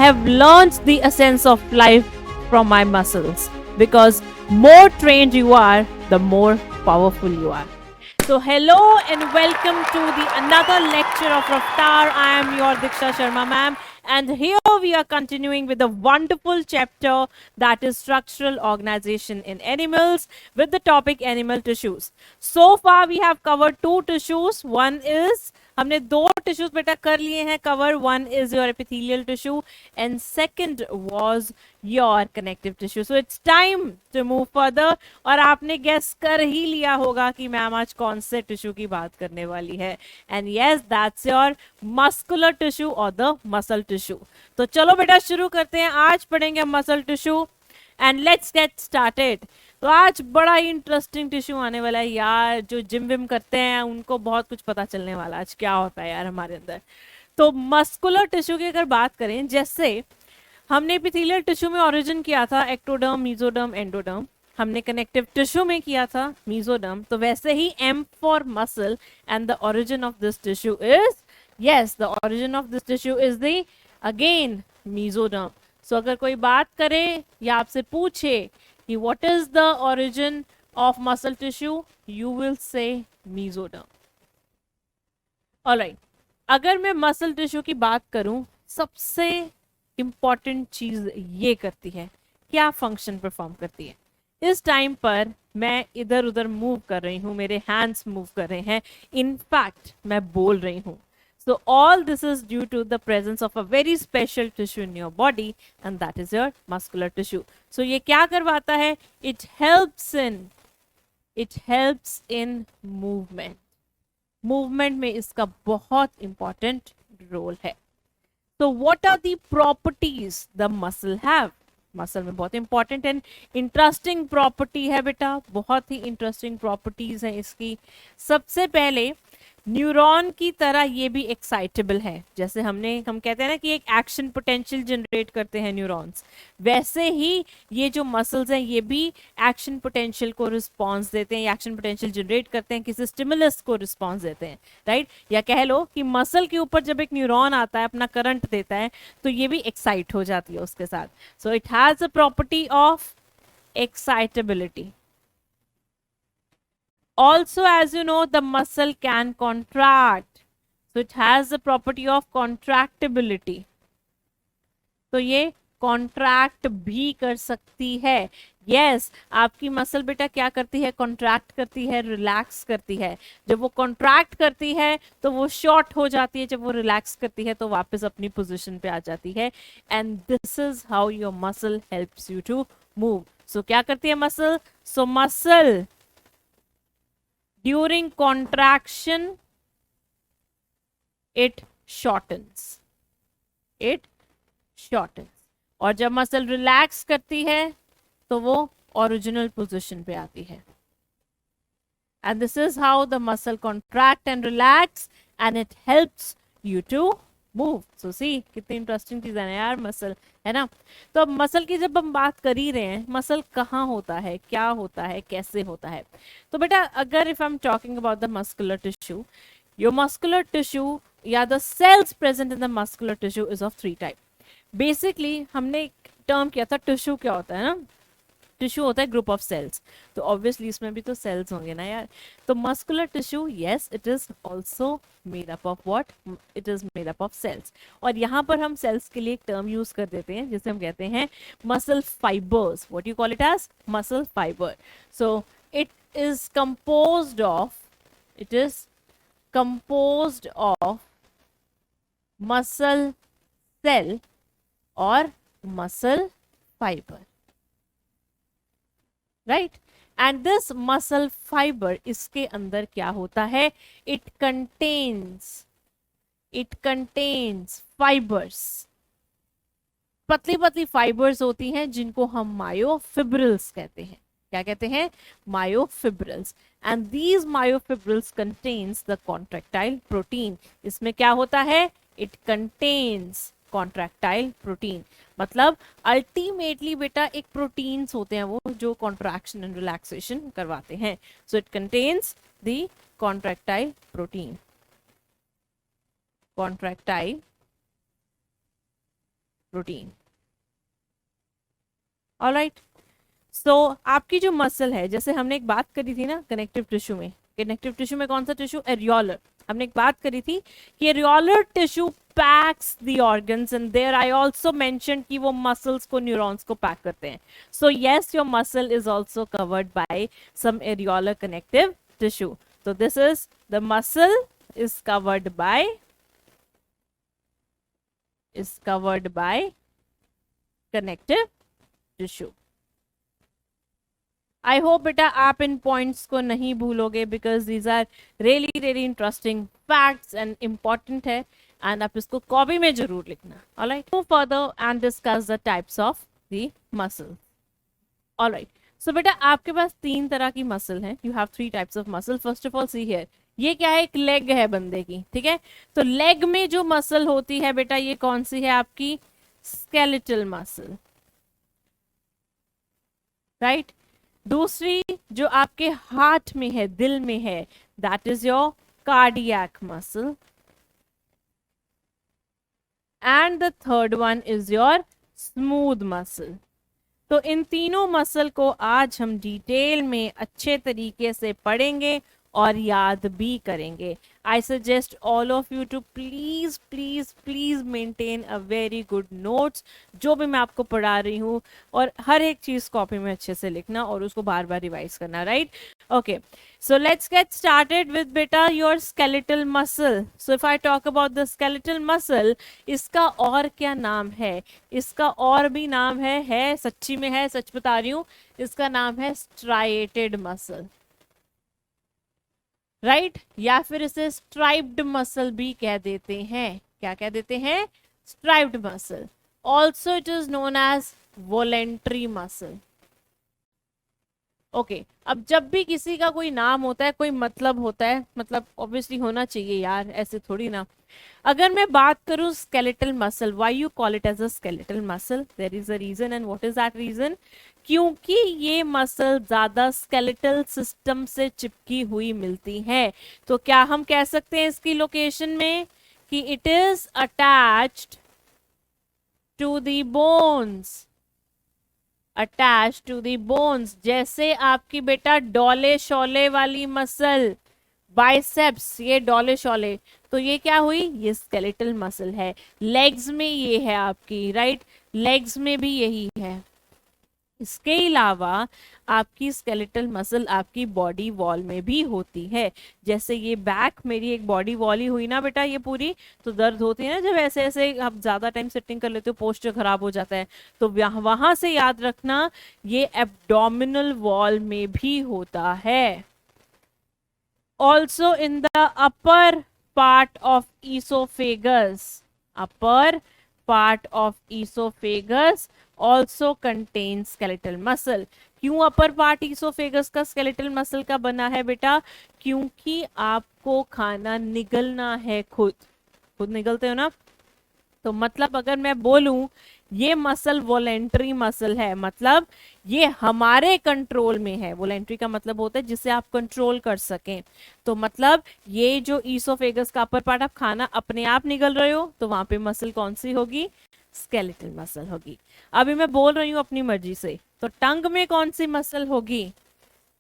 have learned the essence of life from my muscles, because more trained you are, the more powerful you are. So hello and welcome to the another lecture of Raftar. I am your Diksha Sharma ma'am, and here we are continuing with a wonderful chapter, that is structural organization in animals, with the topic animal tissues. So far we have covered two tissues. One is, हमने दो tissues बेटा कर लिए हैं cover. One is your epithelial tissue and second was your connective tissue. So it's time to move further. और आपने guess कर ही लिया होगा कि मैम आज कौन से टिश्यू की बात करने वाली है. And yes, that's your muscular tissue और द मसल टिश्यू. तो चलो बेटा शुरू करते हैं. आज पढ़ेंगे muscle tissue and let's get started. तो आज बड़ा ही इंटरेस्टिंग टिश्यू आने वाला है यार. जो जिम विम करते हैं उनको बहुत कुछ पता चलने वाला है आज क्या होता है यार हमारे अंदर. तो मस्कुलर टिश्यू की अगर बात करें, जैसे हमने एपिथेलियल टिश्यू में ओरिजिन किया था एक्टोडर्म, मेसोडर्म, एंडोडर्म. हमने कनेक्टिव टिश्यू में किया था मेसोडर्म. तो वैसे ही M for muscle and the origin of this tissue is, yes, the origin of this tissue is the again mesoderm. So अगर कोई बात करे या आपसे पूछे कि what is the origin of muscle tissue, you will say mesoderm. Alright, अगर मैं मसल टिश्यू की बात करूं, सबसे इंपॉर्टेंट चीज ये करती है, क्या फंक्शन परफॉर्म करती है. इस टाइम पर मैं इधर उधर मूव कर रही हूं, मेरे हैंड्स मूव कर रहे हैं, इनफैक्ट मैं बोल रही हूं. So all this is due to the presence of a very special tissue in your body, and that is your muscular tissue. So ये क्या करवाता है? It helps in movement. Movement में इसका बहुत important role है. So what are the properties the muscle have? Muscle में बहुत इंपॉर्टेंट एंड इंटरेस्टिंग प्रॉपर्टी है बेटा. बहुत ही इंटरेस्टिंग प्रॉपर्टीज हैं इसकी. सबसे पहले न्यूरॉन की तरह ये भी एक्साइटेबल है. जैसे हम कहते हैं ना कि एक एक्शन पोटेंशियल जनरेट करते हैं न्यूरॉन्स, वैसे ही ये जो मसल्स हैं ये भी एक्शन पोटेंशियल को रिस्पॉन्स देते हैं, एक्शन पोटेंशियल जनरेट करते हैं, किसी स्टिमुलस को रिस्पॉन्स देते हैं, राइट. या कह लो कि मसल के ऊपर जब एक न्यूरॉन आता है, अपना करंट देता है, तो ये भी एक्साइट हो जाती है उसके साथ. So it has a property of excitability. Also, as you know, the muscle can contract. So it has the property of contractibility. तो ये कॉन्ट्रैक्ट भी कर सकती है. यस, आपकी मसल बेटा क्या करती है? कॉन्ट्रैक्ट करती है, रिलैक्स करती है. जब वो कॉन्ट्रैक्ट करती है तो वो शॉर्ट हो जाती है, जब वो रिलैक्स करती है तो वापस अपनी पोजीशन पे आ जाती है. And this is how your muscle helps you to move. So क्या करती है muscle? So muscle during contraction it shortens. और जब मसल रिलैक्स करती है तो वो ओरिजिनल पोजीशन पे आती है. and this is how the muscle contract and relax and it helps you to move. So see कितनी इंटरेस्टिंग चीज है ना यार मसल, है ना. तो अब मसल की जब हम बात कर ही रहे हैं, मसल कहाँ होता है, क्या होता है, कैसे होता है. तो बेटा अगर if I am talking about the muscular tissue, your muscular tissue या the cells present in the muscular tissue is of 3 type. Basically हमने एक टर्म किया था, टिश्यू क्या होता है ना. टिश्यू होता है ग्रुप ऑफ सेल्स, तो ऑब्वियसली इसमें भी तो सेल्स होंगे ना यार. तो muscular tissue, yes, it is also made up of what? It is made up of cells. और यहाँ पर हम सेल्स के लिए एक टर्म यूज कर देते हैं जिसे हम कहते हैं muscle fibres. What you call it as? Muscle fibre. So it is composed of muscle cell और muscle fibre, right. And this muscle fibre, इसके अंदर क्या होता है? It contains fibres. पतली पतली फाइबर्स होती हैं जिनको हम मायोफिब्रिल्स कहते हैं. क्या कहते हैं? Myofibrils. And these myofibrils contains the contractile protein. इसमें क्या होता है? It contains contractile protein. मतलब अल्टीमेटली बेटा एक प्रोटीन्स होते हैं वो जो कॉन्ट्रैक्शन एंड रिलैक्सेशन करवाते हैं. So it contains the contractile protein. Contractile protein. Alright, so आपकी जो मसल है, जैसे हमने एक बात करी थी ना कनेक्टिव टिश्यू में, कनेक्टिव टिश्यू में कौन सा टिश्यू, एरियोलर, हमने एक बात करी थी कि areolar tissue packs the organs and there I also mention कि वो मसल्स को, न्यूरॉन्स को पैक करते हैं। So yes, your muscle is also covered by some areolar connective tissue. तो this is the muscle is covered by connective tissue. I hope बेटा आप इन पॉइंट्स को नहीं भूलोगे, because these are really interesting facts and important है, एंड आप इसको कॉपी में जरूर लिखना। Alright, move further and discuss the types of the muscle. Alright, so बेटा आपके पास 3 तरह की मसल है। You have 3 types of muscle. First of all see here, ये क्या है, एक लेग है बंदे की, ठीक है। तो लेग में जो मसल होती है बेटा, ये कौन सी है आपकी, स्केलेटल मसल, राइट। दूसरी जो आपके हार्ट में है, दिल में है, that is your cardiac muscle, and the third one is your smooth muscle. तो इन तीनों मसल को आज हम डिटेल में अच्छे तरीके से पढ़ेंगे और याद भी करेंगे। I suggest all of you to please please please maintain a very good notes, जो भी मैं आपको पढ़ा रही हूँ, और हर एक चीज कॉपी में अच्छे से लिखना और उसको बार बार रिवाइज करना, right. Okay, so let's get started with beta your skeletal muscle. So if I talk about the skeletal muscle, इसका और क्या नाम है, इसका और भी नाम है सच्ची में है, सच बता रही हूँ, इसका नाम है striated muscle, राइट, या फिर इसे स्ट्राइप्ड मसल भी कह देते हैं। क्या कह देते हैं, striped muscle. Also it is known as voluntary muscle. Okay, अब जब भी किसी का कोई नाम होता है, कोई मतलब होता है, मतलब ऑब्वियसली होना चाहिए यार, ऐसे थोड़ी ना। अगर मैं बात करूं skeletal muscle, why you call it as a skeletal muscle, there is a reason, and what is that reason, क्योंकि ये मसल ज्यादा स्केलेटल सिस्टम से चिपकी हुई मिलती है। तो क्या हम कह सकते हैं इसकी लोकेशन में कि it is attached to the bones, attach to the bones. जैसे आपकी बेटा डोले शोले वाली मसल, बाइसेप्स, ये डोले शोले, तो ये क्या हुई, ये स्केलेटल मसल है। लेग्स में ये है आपकी, राइट, लेग्स में भी यही है। इसके अलावा आपकी स्केलेटल मसल आपकी बॉडी वॉल में भी होती है। जैसे ये बैक मेरी एक बॉडी वॉल ही हुई ना बेटा, ये पूरी, तो दर्द होती है ना जब ऐसे ऐसे आप ज्यादा टाइम सिटिंग कर लेते हो, पोस्चर खराब हो जाता है, तो वहां से याद रखना ये एब्डोमिनल वॉल में भी होता है। Also in the upper part of oesophagus, upper part of oesophagus also contains skeletal muscle. क्यों अपर पार्ट ईसोफेगस का स्केलेटल मसल का बना है बेटा, क्योंकि आपको खाना निगलना है, खुद निगलते हो ना। तो मतलब अगर मैं बोलूं ये मसल वॉलेंट्री मसल है, मतलब ये हमारे कंट्रोल में है। वॉलेंट्री का मतलब होता है जिसे आप कंट्रोल कर सकें। तो मतलब ये जो ईसोफेगस का अपर पार्ट, आप खाना अपने आप निगल रहे हो, तो वहां पे मसल कौन सी होगी, स्केलेटल मसल होगी। अभी मैं बोल रही हूँ अपनी मर्जी से, तो टंग में कौन सी मसल होगी,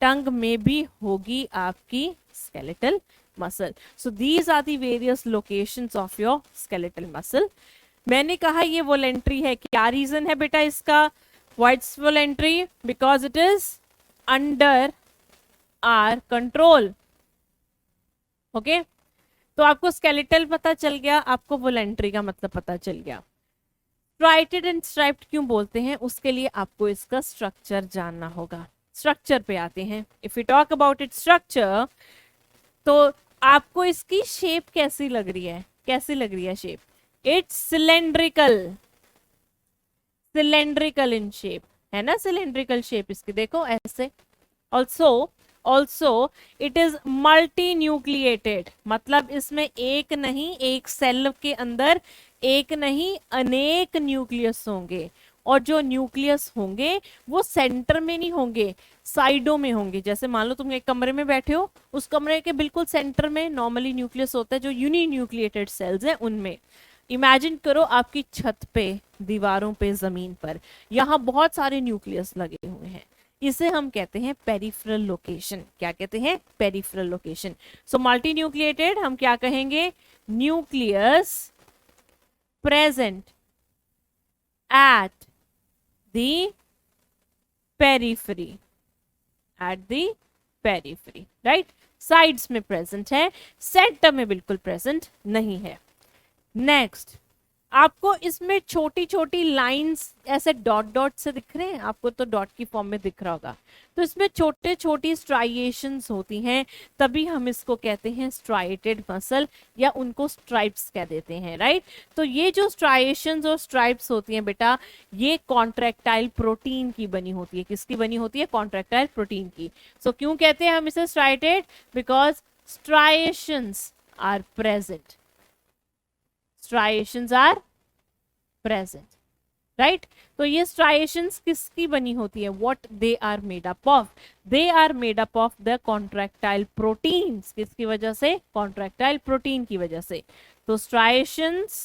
टंग में भी होगी आपकी skeletal muscle. So these are the various locations of your skeletal muscle. मैंने कहा ये वॉलेंट्री है, क्या रीजन है बेटा इसका, what's voluntary, because it is under our control. Okay, तो आपको स्केलेटल पता चल गया, आपको वॉलेंट्री का मतलब पता चल गया। स्ट्राइटेड एंड स्ट्राइप्ड क्यों बोलते हैं, उसके लिए आपको इसका स्ट्रक्चर जानना होगा। स्ट्रक्चर पे आते हैं। If you talk about it structure, तो आपको इसकी शेप कैसी लग रही है, कैसी लग रही है shape, it's cylindrical, cylindrical in shape, है ना, सिलेंड्रिकल शेप इसकी, देखो ऐसे। Also it is multi nucleated, मतलब इसमें एक नहीं, एक सेल के अंदर एक नहीं अनेक न्यूक्लियस होंगे, और जो न्यूक्लियस होंगे वो सेंटर में नहीं होंगे, साइडों में होंगे। जैसे मान लो तुम एक कमरे में बैठे हो, उस कमरे के बिल्कुल सेंटर में नॉर्मली न्यूक्लियस होता है, जो यूनी न्यूक्लिएटेड सेल्स हैं उनमें, इमेजिन करो आपकी छत पे, दीवारों पे, जमीन पर यहाँ बहुत सारे न्यूक्लियस लगे हुए हैं, इसे हम कहते हैं पेरिफेरल लोकेशन। क्या कहते हैं? Peripheral location. So multi nucleated हम क्या कहेंगे? Nucleus present at the periphery, at the periphery, right. Sides में प्रेजेंट है, सेंटर में बिल्कुल प्रेजेंट नहीं है। नेक्स्ट, आपको इसमें छोटी छोटी लाइंस ऐसे डॉट डॉट से दिख रहे हैं, आपको तो डॉट की फॉर्म में दिख रहा होगा। तो इसमें छोटे छोटी स्ट्राइएशंस होती हैं, तभी हम इसको कहते हैं स्ट्राइएटेड मसल, या उनको स्ट्राइप्स कह देते हैं, राइट। तो ये जो स्ट्राइएशंस और स्ट्राइप्स होती हैं बेटा, ये कॉन्ट्रैक्टाइल प्रोटीन की बनी होती है। किसकी बनी होती है? कॉन्ट्रैक्टाइल प्रोटीन की। सो क्यों कहते हैं हम इसे striated? Because striations are present, striations are present, right? तो ये striations किसकी बनी होती है? What they are made up of? They are made up of the contractile proteins. किसकी वजह से? Contractile protein की वजह से। तो striations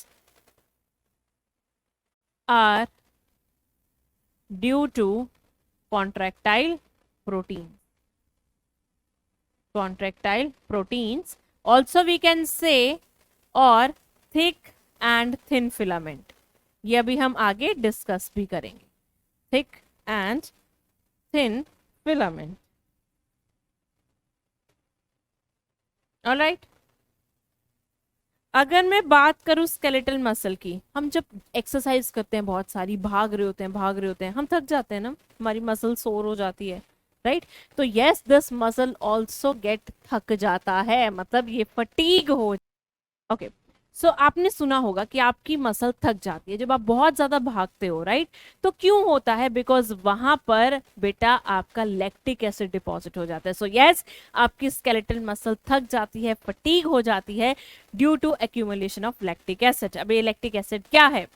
are due to contractile proteins. Contractile proteins. Also we can say or thick and thin filament, ये अभी हम आगे डिस्कस भी करेंगे। Thick and thin filament, alright. अगर मैं बात करूं स्केलेटल मसल की, हम जब एक्सरसाइज करते हैं, बहुत सारी भाग रहे होते हैं, हम थक जाते हैं ना, हमारी मसल सोर हो जाती है, राइट। तो yes, this muscle also get थक जाता है, मतलब ये फटीग हो। ओके, सो आपने सुना होगा कि आपकी मसल थक जाती है जब आप बहुत ज्यादा भागते हो, राइट। तो क्यों होता है? बिकॉज वहां पर बेटा आपका लैक्टिक एसिड डिपॉजिट हो जाता है। सो यस, आपकी स्केलेटल मसल थक जाती है, फटीग हो जाती है due to accumulation of lactic acid. अब ये लैक्टिक एसिड क्या है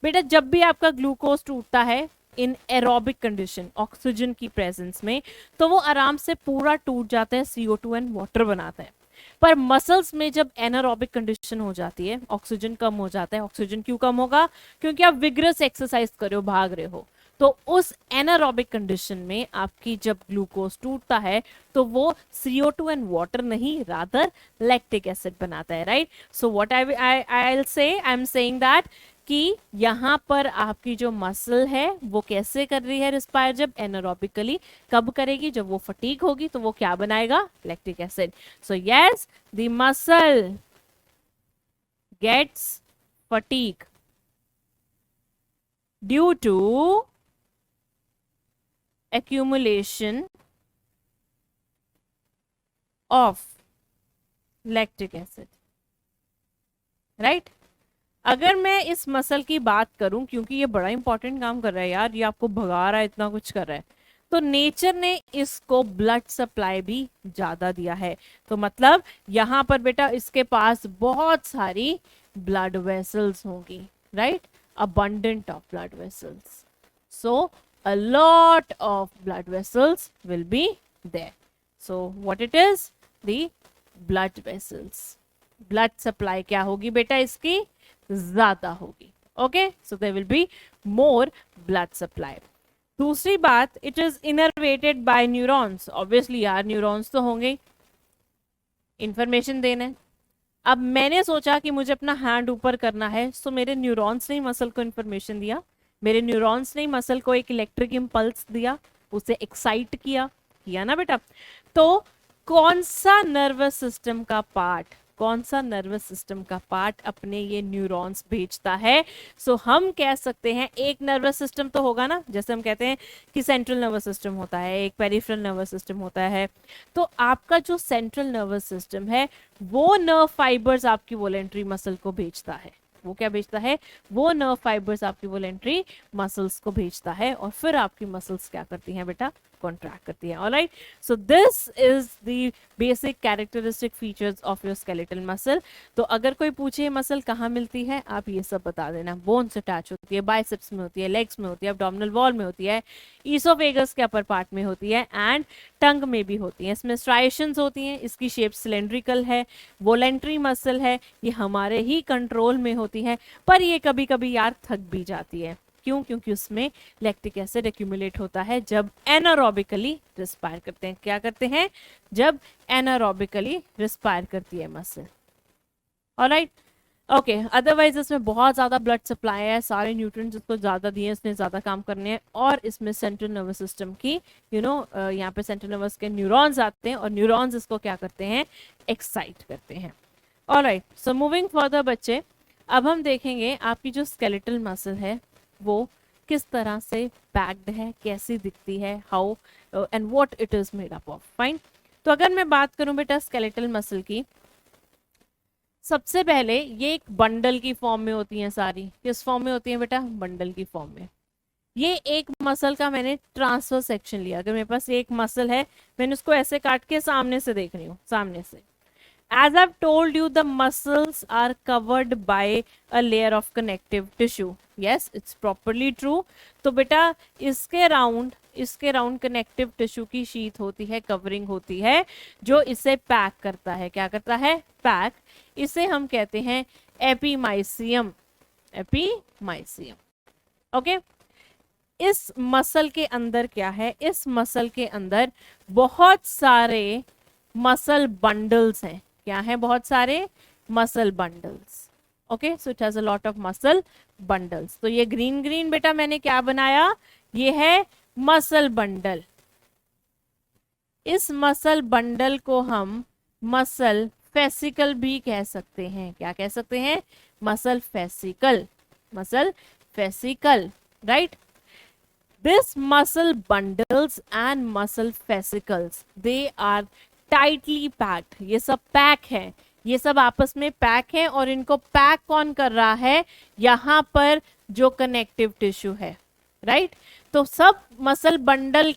बेटा? जब भी आपका ग्लूकोज टूटता है इन एरोबिक कंडीशन, ऑक्सीजन की प्रेजेंस में, तो वो आराम से पूरा टूट जाता है, CO2 एंड वाटर बनाता है। पर मसल्स में जब एनारोबिक कंडीशन हो जाती है, ऑक्सीजन कम हो जाता है। ऑक्सीजन क्यों कम होगा? क्योंकि आप विग्रस एक्सरसाइज कर रहे हो, भाग रहे हो। तो उस एनारोबिक कंडीशन में आपकी जब ग्लूकोज टूटता है तो वो CO2 एंड वाटर नहीं, रादर लैक्टिक एसिड बनाता है, right. So what I am saying that कि यहाँ पर आपकी जो मसल है वो कैसे कर रही है रिस्पायर? जब एनारोबिकली। कब करेगी? जब वो फटीग होगी, तो वो क्या बनाएगा? Lactic acid. So yes, the muscle gets fatigue due to accumulation of lactic acid, right. अगर मैं इस मसल की बात करूं, क्योंकि ये बड़ा इंपॉर्टेंट काम कर रहा है यार, ये आपको भगा रहा है, इतना कुछ कर रहा है, तो नेचर ने इसको ब्लड सप्लाई भी ज्यादा दिया है। तो मतलब यहां पर बेटा इसके पास बहुत सारी ब्लड वेसल्स होंगी, right, abundant of blood vessels. So a lot of blood vessels will be there. So what it is? The blood vessels. Blood supply क्या होगी बेटा? इसकी ज्यादा होगी। Okay, so there will be more blood supply. दूसरी बात, it is innervated by neurons. Obviously यार neurons तो होंगे, इंफॉर्मेशन देने। अब मैंने सोचा कि मुझे अपना हैंड ऊपर करना है, सो मेरे न्यूरॉन्स ने मसल को इंफॉर्मेशन दिया, मेरे न्यूरॉन्स ने मसल को एक इलेक्ट्रिक इंपल्स दिया, उसे एक्साइट किया ना बेटा। तो कौन सा नर्वस सिस्टम का पार्ट, कौन सा नर्वस सिस्टम का पार्ट अपने ये न्यूरॉन्स भेजता है? सो हम कह सकते हैं एक नर्वस सिस्टम तो होगा ना, जैसे हम कहते हैं कि सेंट्रल नर्वस सिस्टम होता है, एक पेरिफेरल नर्वस सिस्टम होता है। तो आपका जो सेंट्रल नर्वस सिस्टम है वो नर्व फाइबर्स आपकी वॉलेंट्री मसल को भेजता है। वो क्या भेजता है? वो नर्व फाइबर्स आपकी वॉलेंट्री मसल्स को भेजता है, और फिर आपकी मसल्स क्या करती हैं बेटा? कॉन्ट्रैक्ट करती है. Alright, so this is the basic characteristic features of your skeletal muscle. तो अगर कोई पूछे मसल कहाँ मिलती है, आप ये सब बता देना. बोन से अटैच होती है, बाइसेप्स में होती है, लेग्स में होती है, एब्डोमिनल वॉल में होती है, ईसोफेगस के अपर पार्ट में होती है, एंड टंग में भी होती है. इसमें स्ट्राइएशंस होती हैं. इसकी शेप सिलेंड्रिकल है. वोलेंट्री मसल है, ये हमारे ही कंट्रोल में होती है, पर ये कभी कभी यार थक भी जाती है. क्यों? क्योंकि उसमें लैक्टिक एसिड एक्यूमुलेट होता है जब एनारोबिकली रिस्पायर करते हैं. क्या करते हैं? जब एनारोबिकली रिस्पायर करती है मसल. Alright, okay. अदरवाइज इसमें बहुत ज़्यादा ब्लड सप्लाई है, सारे न्यूट्रिएंट्स इसको ज़्यादा दिए, इसने ज़्यादा काम करने हैं, और इसमें सेंट्रल नर्वस सिस्टम की यहाँ पे सेंट्रल नर्वस के न्यूरॉन्स आते हैं, और न्यूरॉन्स इसको क्या करते हैं? एक्साइट करते हैं. ऑलराइट, सो मूविंग फर्दर बच्चे, अब हम देखेंगे आपकी जो स्केलेटल मसल है वो किस तरह से पैक्ड है, कैसी दिखती है, how and what it is made up of. Fine. तो अगर मैं बात करूं बेटा स्केलेटल मसल की, सबसे पहले ये एक बंडल की फॉर्म में होती हैं सारी. किस फॉर्म में होती हैं बेटा? बंडल की फॉर्म में. ये एक मसल का मैंने ट्रांसफर सेक्शन लिया. अगर मेरे पास एक मसल है, मैंने उसको ऐसे काट के सामने से देख रही हूँ, सामने से. As I've told you, the muscles are covered by a layer of connective tissue. Yes, it's properly true. तो बेटा इसके राउंड कनेक्टिव टिश्यू की शीट होती है, कवरिंग होती है, जो इसे पैक करता है. क्या करता है? पैक. इसे हम कहते हैं एपीमाइसियम. एपीमाइसियम. ओके. इस मसल के अंदर क्या है? इस मसल के अंदर बहुत सारे मसल बंडल्स हैं. क्या है? बहुत सारे muscle bundles. Okay, so it has a lot of muscle bundles. तो ये ग्रीन ग्रीन बेटा मैंने क्या बनाया? ये है मसल बंडल. इस मसल बंडल को हम मसल फेसिकल भी कह सकते हैं. क्या कह सकते हैं? Muscle fascicle. Muscle fascicle, right. This muscle bundles and muscle fascicles, they are tightly packed. ये सब पैक है, ये सब आपस में पैक है, और इनको पैक कौन कर रहा है? यहाँ पर जो कनेक्टिव टिश्यू है, राइट. तो सब मसल बंडल्स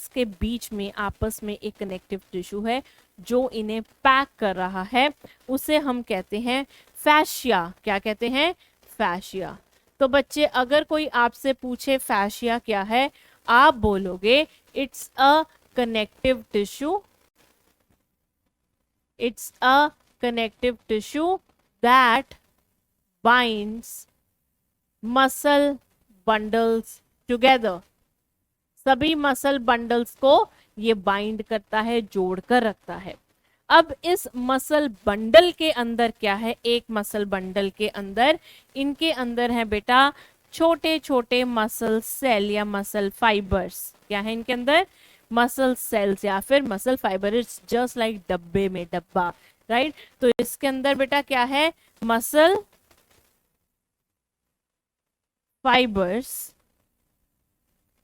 के बीच में आपस में एक कनेक्टिव टिश्यू है जो इन्हें पैक कर रहा है. उसे हम कहते हैं फैशिया. क्या कहते हैं? फैशिया. तो बच्चे अगर कोई आपसे पूछे फैशिया क्या है, आप बोलोगे it's a connective tissue. It's a connective tissue that binds muscle bundles together. सभी मसल बंडल्स को ये बाइंड करता है, जोड़कर रखता है. अब इस मसल बंडल के अंदर क्या है? एक मसल बंडल के अंदर, इनके अंदर है बेटा छोटे छोटे मसल सेल या मसल फाइबर्स. क्या है इनके अंदर? मसल सेल्स या फिर muscle fibre. It's just like डब्बे में डब्बा, राइट. तो इसके अंदर बेटा क्या है? मसल फाइबर्स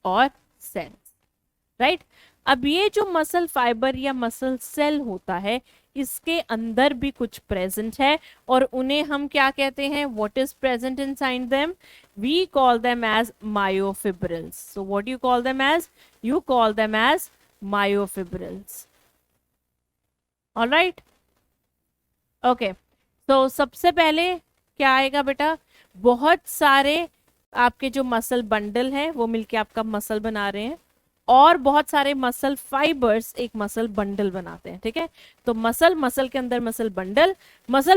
और सेल्स, राइट. अब ये जो मसल फाइबर या मसल सेल होता है, इसके अंदर भी कुछ प्रेजेंट है, और उन्हें हम क्या कहते हैं? What is present inside them? We call them as myofibrils. So what you call them as? You call them as myofibrils. Alright, okay. तो सबसे पहले क्या आएगा बेटा? बहुत सारे आपके जो मसल बंडल हैं वो मिलके आपका मसल बना रहे हैं, और बहुत सारे मसल फाइबर्स एक मसल बंडल बनाते हैं. ठीक है. तो मसल के अंदर मसल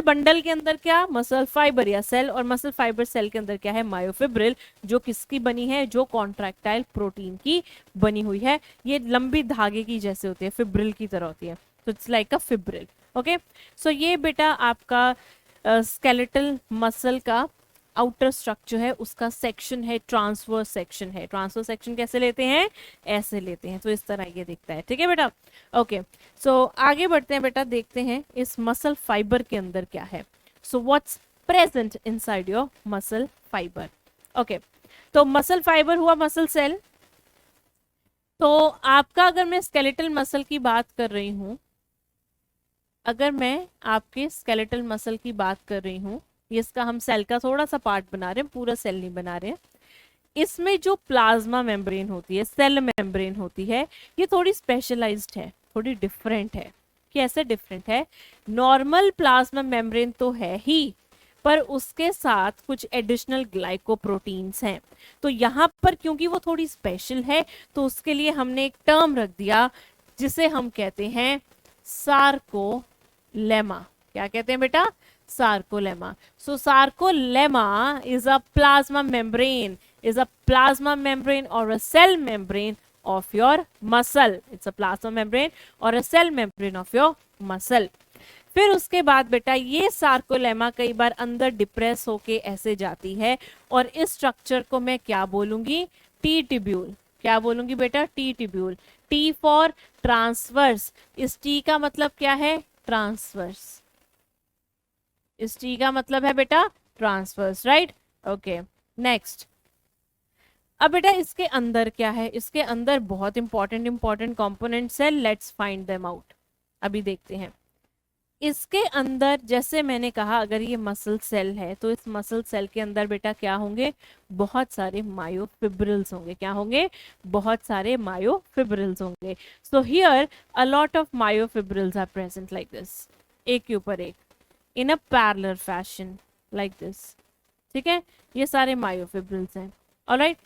बंडल के अंदर क्या? मसल फाइबर या सेल, और मसल फाइबर सेल के अंदर क्या है? मायोफिब्रिल, जो किसकी बनी है? जो कॉन्ट्रैक्टाइल प्रोटीन की बनी हुई है. ये लंबी धागे की जैसे होती है, फिब्रिल की तरह होती है. तो it's like a fibril. Okay. So ये बेटा आपका स्केलेटल मसल का आउटर स्ट्रक्चर है, उसका सेक्शन है, ट्रांसवर्स सेक्शन है. ट्रांसवर्स सेक्शन कैसे लेते हैं? ऐसे लेते हैं. तो इस तरह ये दिखता है. ठीक है बेटा. ओके. सो आगे बढ़ते हैं बेटा, देखते हैं इस मसल फाइबर के अंदर क्या है. So what's present inside your muscle fibre? Okay. तो मसल फाइबर हुआ मसल सेल. तो आपका अगर मैं स्केलेटल मसल की बात कर रही हूं, अगर मैं आपके स्केलेटल मसल की बात कर रही हूं, इसका हम सेल का थोड़ा सा पार्ट बना रहे हैं, पूरा सेल नहीं बना रहे हैं. इसमें जो प्लाज्मा मेम्ब्रेन होती है, सेल मेम्ब्रेन होती है, ये थोड़ी स्पेशलाइज्ड है, थोड़ी डिफरेंट है। कैसे डिफरेंट है? नॉर्मल प्लाज्मा मेम्ब्रेन तो है ही, पर उसके साथ कुछ एडिशनल ग्लाइकोप्रोटीन्स हैं। तो यहाँ पर क्योंकि वो थोड़ी स्पेशल है, तो उसके लिए हमने एक टर्म रख दिया जिसे हम कहते हैं सार्कोलेमा। क्या कहते हैं बेटा? Sarcolemma. So sarcolemma is a plasma membrane, is a plasma membrane or a cell membrane of your muscle. It's a plasma membrane or a cell membrane of your muscle. फिर उसके बाद बेटा ये सार्कोलेमा कई बार अंदर डिप्रेस होके ऐसे जाती है, और इस स्ट्रक्चर को मैं क्या बोलूंगी? T tubule. क्या बोलूंगी बेटा? T tubule. T for transverse. इस टी का मतलब क्या है? ट्रांसवर्स। इस टी का मतलब है बेटा ट्रांसवर्स, राइट? Okay, next. अब बेटा इसके अंदर क्या है? इसके अंदर बहुत इंपॉर्टेंट कंपोनेंट्स है, लेट्स फाइंड देम आउट। अभी देखते हैं। इसके अंदर जैसे मैंने कहा, अगर ये मसल सेल है तो इस मसल सेल के अंदर बेटा क्या होंगे? बहुत सारे मायोफिब्रिल्स होंगे। क्या होंगे? बहुत सारे मायोफिब्रिल्स होंगे। So here a lot of myofibrils are present like this, एक के ऊपर एक, in a parallel fashion like this. ठीक है, ये सारे मायोफिब्रिल्स हैं। Alright,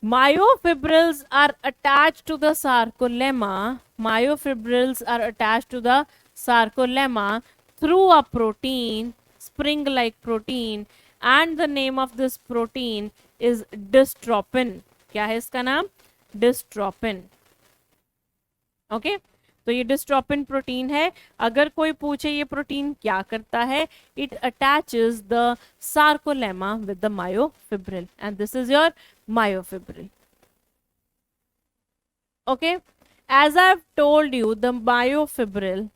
myofibrils are attached to the sarcolemma. Myofibrils are attached to the sarcolemma through a protein, spring like protein, and the name of this protein is dystrophin. क्या है इसका नाम? dystrophin. Okay, तो ये डिस्ट्रोपिन प्रोटीन है। अगर कोई पूछे ये प्रोटीन क्या करता है, it attaches the sarcolemma with the myofibril, and this is your myofibril. Okay, as I've told you, the myofibril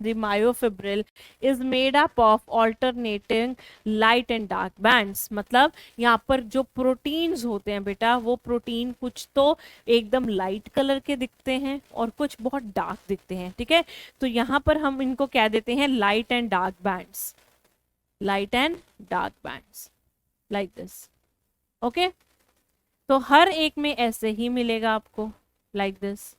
is made up of alternating light and dark bands. मतलब यहाँ पर जो प्रोटीन्स होते हैं बेटा, वो प्रोटीन कुछ तो एकदम लाइट कलर के दिखते हैं और कुछ बहुत डार्क दिखते हैं। ठीक है, तो यहाँ पर हम इनको क्या देते हैं? Light and dark bands. Light and dark bands like this. Okay, तो हर एक में ऐसे ही मिलेगा आपको लाइक दिस।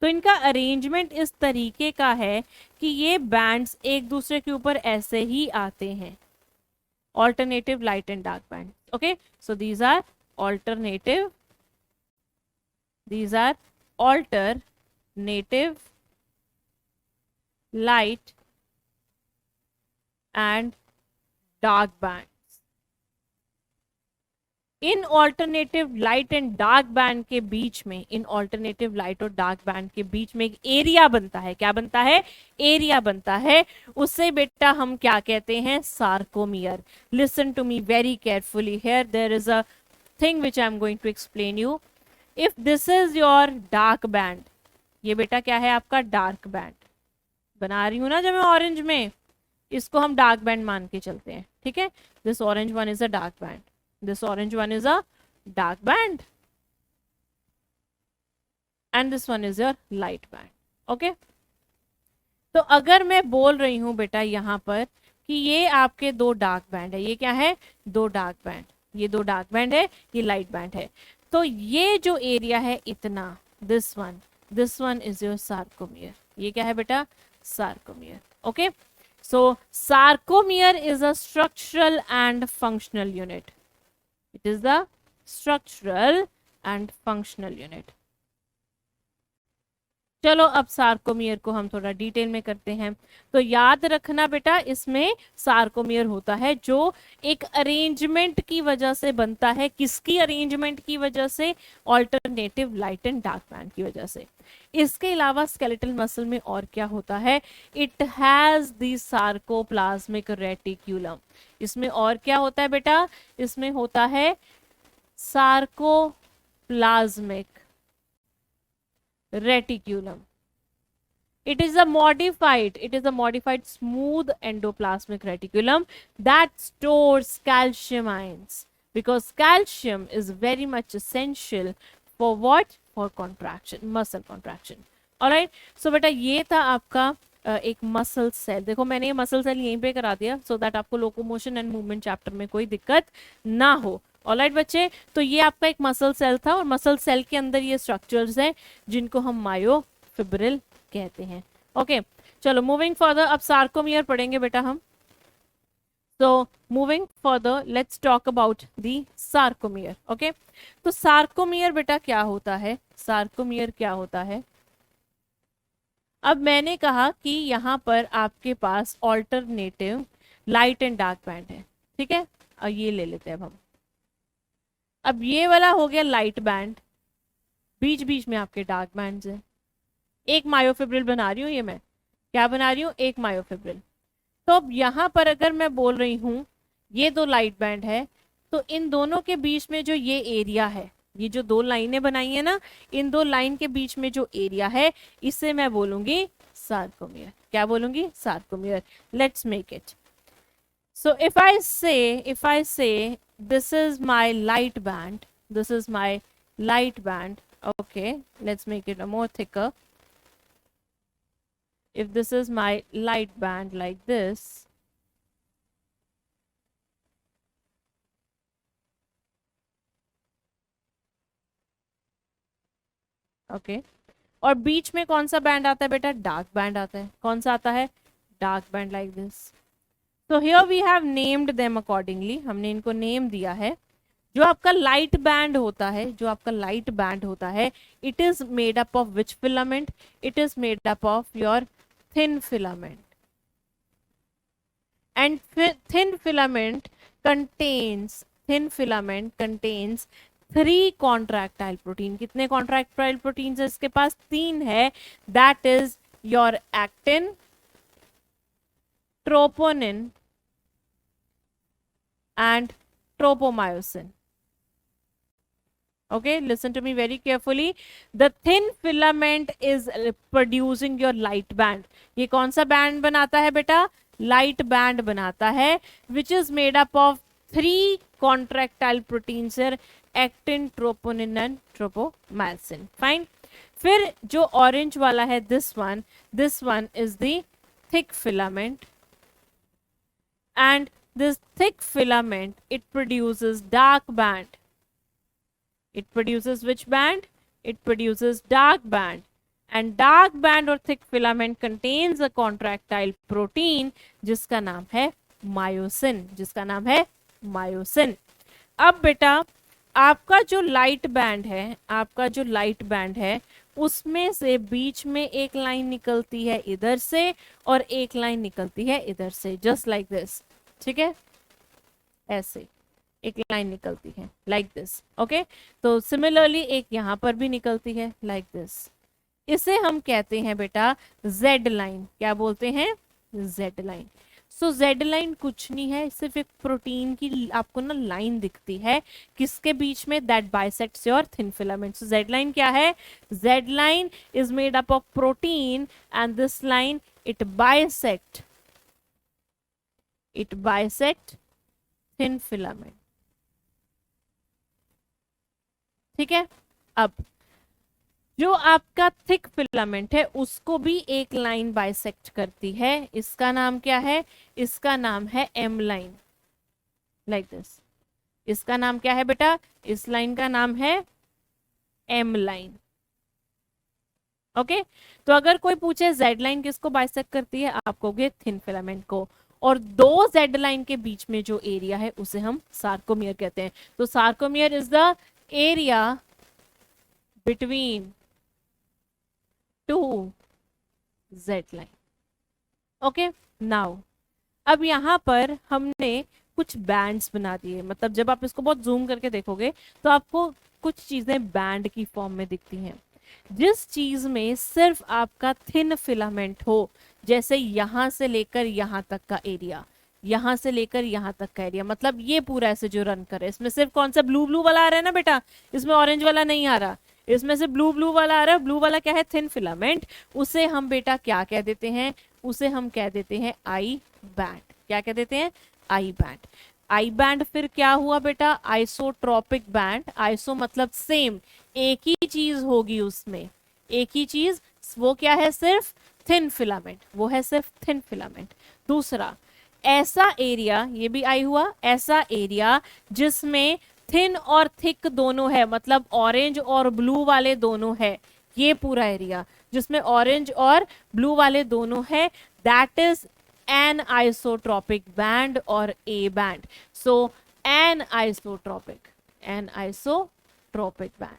तो इनका अरेंजमेंट इस तरीके का है कि ये बैंड्स एक दूसरे के ऊपर ऐसे ही आते हैं। Alternative light and dark band. Okay, so these are alternative light and dark band. इन alternative light and dark band के बीच में, इन ऑल्टरनेटिव लाइट और डार्क बैंड के बीच में एक एरिया बनता है। क्या बनता है? एरिया बनता है। उसे बेटा हम क्या कहते हैं? Sarcomere. Listen to me very carefully here, there is a thing which I am going to explain you. If this is your dark band, ये बेटा क्या है? आपका डार्क बैंड बना रही हूं ना जब मैं ऑरेंज में, इसको हम डार्क बैंड मान के चलते हैं। ठीक है, this orange one is a dark band, this orange one is a dark band, and this one is your light band. okay, तो अगर मैं बोल रही हूं बेटा यहाँ पर कि ये आपके दो डार्क बैंड है, ये क्या है? दो डार्क बैंड, ये दो डार्क बैंड है, ये लाइट बैंड है, तो ये जो एरिया है इतना, this one is your sarcomere. ये क्या है बेटा? Sarcomere. Okay, so sarcomere is a structural and functional unit. It is the structural and functional unit. चलो अब सार्कोमियर को हम थोड़ा डिटेल में करते हैं। तो याद रखना बेटा, इसमें सार्कोमियर होता है जो एक अरेंजमेंट की वजह से बनता है। किसकी अरेंजमेंट की वजह से? Alternative light and dark band की वजह से। इसके अलावा स्केलेटल मसल में और क्या होता है? It has the sarcoplasmic reticulum. इसमें और क्या होता है बेटा? इसमें होता है sarcoplasmic reticulum. it is a modified smooth endoplasmic reticulum that stores calcium ions, because calcium is very much essential for what? For contraction, muscle contraction. alright, so बेटा ये था आपका एक मसल सेल। देखो मैंने ये मसल सेल यहीं पे करा दिया सो दैट आपको लोकोमोशन एंड मूवमेंट चैप्टर में कोई दिक्कत ना हो। ऑलराइट बच्चे, तो ये आपका एक मसल सेल था और मसल सेल के अंदर ये स्ट्रक्चर्स हैं जिनको हम मायोफिब्रिल कहते हैं। ओके चलो मूविंग फर्दर, अब सार्कोमियर पढ़ेंगे बेटा हम। So moving further, let's talk about the sarcomere. Okay, तो sarcomere बेटा क्या होता है, sarcomere क्या होता है? अब मैंने कहा कि यहाँ पर आपके पास alternative light and dark band है, ठीक है। अब ये ले लेते हैं अब हम। अब ये वाला हो गया लाइट बैंड, बीच बीच में आपके डार्क बैंड्स हैं। एक मायोफिब्रिल बना रही हूँ ये मैं, क्या बना रही हूँ, एक मायोफिब्रिल। तो अब यहाँ पर अगर मैं बोल रही हूँ ये दो लाइट बैंड है, तो इन दोनों के बीच में जो ये एरिया है, ये जो दो लाइनें बनाई है ना, इन दो लाइन के बीच में जो एरिया है इसे मैं बोलूंगी सार्कोमियर। क्या बोलूंगी, sarcomere. Let's make it. So if I say this is my light band, this is my light band, okay let's make it a more thicker. If this is my light band like this, okay, और बीच में कौन सा band आता है बेटा, dark band आता है। कौन सा आता है, dark band like this. So here we have named them accordingly, हमने इनको नेम दिया है। जो आपका लाइट बैंड होता है, जो आपका लाइट बैंड होता है, it is made up of which filament, it is made up of your thin filament, and thin filament contains 3 contractile protein. कितने contractile proteins है इसके पास, 3 है। that is your actin, troponin and tropomyosin. Okay, listen to me very carefully. The thin filament is producing your light band. ये कौन सा band बनाता है बेटा, लाइट बैंड बनाता है, which is made up of 3 contractile proteins here, actin, troponin and tropomyosin. Fine. फिर जो ऑरेंज वाला है, this one is the thick filament, and this thick filament, it produces dark band. It produces which band? It produces dark band. And dark band और thick filament contains a contractile protein जिसका नाम है myosin, जिसका नाम है myosin. अब बेटा आपका जो लाइट बैंड है, आपका जो लाइट बैंड है, उसमें से बीच में एक लाइन निकलती है इधर से और एक लाइन निकलती है इधर से, जस्ट लाइक दिस, ठीक है, ऐसे एक लाइन निकलती है लाइक दिस। ओके, तो सिमिलरली एक यहाँ पर भी निकलती है लाइक दिस। इसे हम कहते हैं बेटा जेड लाइन। क्या बोलते हैं, जेड लाइन। सो जेड लाइन कुछ नहीं है, सिर्फ एक प्रोटीन की आपको ना लाइन दिखती है, किसके बीच में, that bisects your thin filament. So Z line क्या है, Z line is made up of protein and this line it bisect thin filament, ठीक है। अब जो आपका थिक फिलामेंट है उसको भी एक लाइन बाइसेक्ट करती है, इसका नाम क्या है, इसका नाम है एम लाइन, लाइक दिस। इसका नाम क्या है बेटा, इस लाइन का नाम है एम लाइन। ओके, तो अगर कोई पूछे जेड लाइन किसको बाइसेक्ट करती है, आप कहोगे थिन फिलामेंट को, और 2 जेड लाइन के बीच में जो एरिया है उसे हम सार्कोमियर कहते हैं। तो sarcomere is the area between 2 Z line. Okay, now अब यहाँ पर हमने कुछ बैंड्स बना दिए, मतलब जब आप इसको बहुत जूम करके देखोगे तो आपको कुछ चीजें बैंड की फॉर्म में दिखती हैं। जिस चीज में सिर्फ आपका थिन फिलामेंट हो, जैसे यहां से लेकर यहां तक का एरिया, यहां से लेकर यहां तक का एरिया, मतलब ये पूरा ऐसे जो रन करे, इसमें सिर्फ कौन सा ब्लू ब्लू वाला आ रहा है ना बेटा, इसमें ऑरेंज वाला नहीं आ रहा, इसमें से ब्लू ब्लू वाला आ रहा है। ब्लू वाला क्या है, थिन फिलामेंट। उसे हम बेटा क्या कह देते हैं, उसे हम कह देते हैं आई बैंड। क्या कह देते हैं, आई बैंड। आई बैंड फिर क्या हुआ बेटा, आइसोट्रोपिक बैंड। आइसो मतलब सेम, एक ही चीज होगी उसमें, एक ही चीज, वो क्या है, सिर्फ थिन फिलामेंट, वो है सिर्फ थिन फिलामेंट। दूसरा ऐसा एरिया, ये भी आई हुआ, ऐसा एरिया जिसमें थिन और थिक दोनों है, मतलब ऑरेंज और ब्लू वाले दोनों है, ये पूरा एरिया जिसमें ऑरेंज और ब्लू वाले दोनों है, that is an isotropic band और A band. So an isotropic band.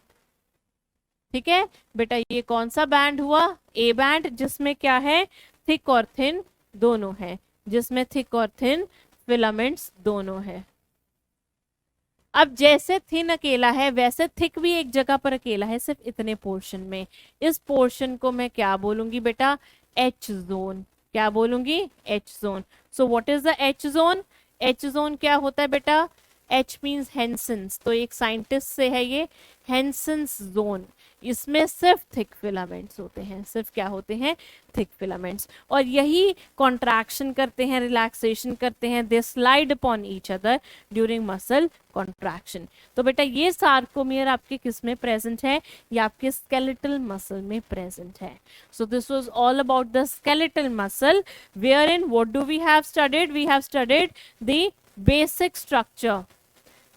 ठीक है बेटा, ये कौन सा बैंड हुआ? ए बैंड, जिसमें क्या है? थिक और थिन दोनों है, जिसमें थिक और थिन फिलामेंट्स दोनों है. अब जैसे थिन अकेला है वैसे थिक भी एक जगह पर अकेला है, सिर्फ इतने पोर्शन में. इस पोर्शन को मैं क्या बोलूंगी बेटा? H zone. क्या बोलूंगी? H zone. So what is the H zone? H zone क्या होता है बेटा? एच मीन्स हेंसन्स, तो एक साइंटिस्ट से है ये, हेंसन्स जोन. इसमें सिर्फ थिक फिलामेंट्स होते हैं, सिर्फ क्या होते हैं? Thick filaments. और यही कॉन्ट्रैक्शन करते हैं, रिलैक्सेशन करते हैं, दे slide upon each other during muscle contraction. तो बेटा ये सार्कोमियर आपके किस में प्रेजेंट है? ये आपके स्केलेटल मसल में प्रेजेंट है. So this was all about the skeletal muscle, where in what do we have studied? We have studied the basic structure.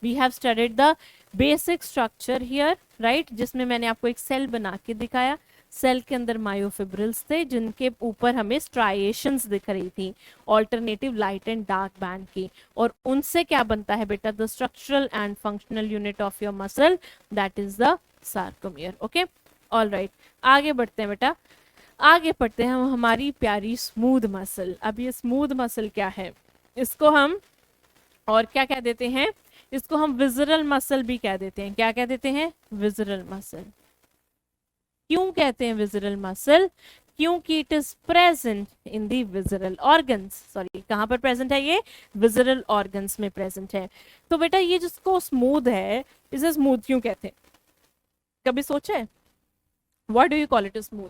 We have studied the basic structure here, right, जिसमें मैंने आपको एक cell बना के दिखाया. Cell के अंदर myofibrils थे जिनके ऊपर हमें स्ट्राइएशंस दिख रही थी, alternative light and dark band की. और उनसे क्या बनता है बेटा? The structural and functional unit of your muscle, that is the sarcomere. Okay, all right, आगे बढ़ते हैं बेटा. आगे बढ़ते हैं हम हमारी प्यारी स्मूथ मसल. अब ये स्मूथ मसल क्या है? इसको हम और क्या कह देते हैं? इसको हम विजरल मसल भी कह देते हैं. क्या कह देते हैं? Visceral muscle. क्यों कहते हैं विजरल मसल? क्योंकि it is present in the visceral organs. Sorry, कहां पर प्रेजेंट है? ये विजरल ऑर्गन्स में प्रेजेंट है. तो बेटा ये जिसको स्मूथ है, इसे स्मूथ क्यों कहते हैं? कभी सोचा है? Why do you call it smooth?